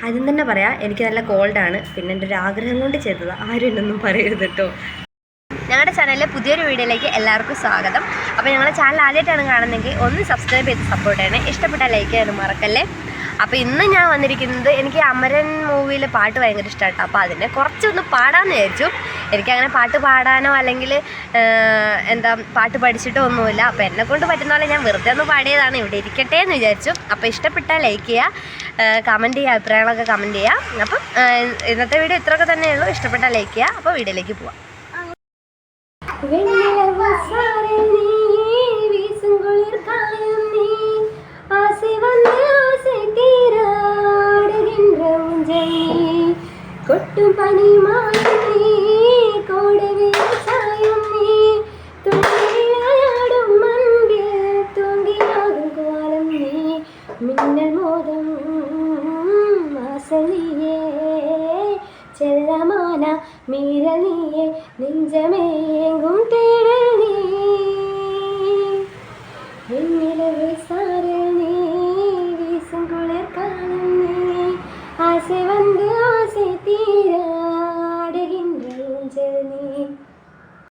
ആദ്യം തന്നെ പറയാം, എനിക്ക് നല്ല കോൾഡാണ്. പിന്നെ എൻ്റെ ഒരു ആഗ്രഹം കൊണ്ട് ചെയ്തത്, ആരും എന്നൊന്നും പറയരുത് കേട്ടോ. ഞങ്ങളുടെ ചാനലിലെ പുതിയൊരു വീഡിയോയിലേക്ക് എല്ലാവർക്കും സ്വാഗതം. അപ്പോൾ ഞങ്ങളുടെ ചാനൽ ആദ്യമായിട്ടാണ് കാണുന്നതെങ്കിൽ ഒന്ന് സബ്സ്ക്രൈബ് ചെയ്ത് സപ്പോർട്ട് ചെയ്യണേ. ഇഷ്ടപ്പെട്ടാൽ ലൈക്ക് ചെയ്യാനും മറക്കല്ലേ. അപ്പോൾ ഇന്ന് ഞാൻ വന്നിരിക്കുന്നത്, എനിക്ക് അമരൻ മൂവിയിലെ പാട്ട് ഭയങ്കര ഇഷ്ടമായിട്ടോ. അപ്പോൾ അതിനെ കുറച്ചൊന്ന് പാടാമെന്ന് വിചാരിച്ചു. എനിക്കങ്ങനെ പാട്ട് പാടാനോ അല്ലെങ്കിൽ പാട്ട് പഠിച്ചിട്ടോ ഒന്നുമില്ല. അപ്പോൾ എന്നെക്കൊണ്ട് പറ്റുന്ന പോലെ ഞാൻ വെറുതെ ഒന്ന് പാടിയതാണ്, ഇവിടെ ഇരിക്കട്ടെ എന്ന് വിചാരിച്ചു. അപ്പോൾ ഇഷ്ടപ്പെട്ടാൽ ലൈക്ക് ചെയ്യുക, കമൻറ്റ് ചെയ്യുക, അഭിപ്രായങ്ങളൊക്കെ കമൻറ്റ് ചെയ്യുക. അപ്പം ഇന്നത്തെ വീഡിയോ ഇത്രയൊക്കെ തന്നെയുള്ളൂ. ഇഷ്ടപ്പെട്ടാൽ ലൈക്ക് ചെയ്യുക. അപ്പോൾ വീഡിയോയിലേക്ക് പോവാം. കൊട്ടും പനിമായും നീ കോടവേ ചായം നീ തുള്ളിയാടും മണ്ണിൽ തൂങ്ങിയാകും കോലം നീ മിന്നൽ മോദം മാസലിയേ ചെല്ലമാന മീരനിയെ നെഞ്ചമേങ്കും തേടൽ നീ വെണ്ണിലവേ സാരൽ നീ വീസും കുളിർ കാലം നീ ആസെ വന്ന് ആസെ തീ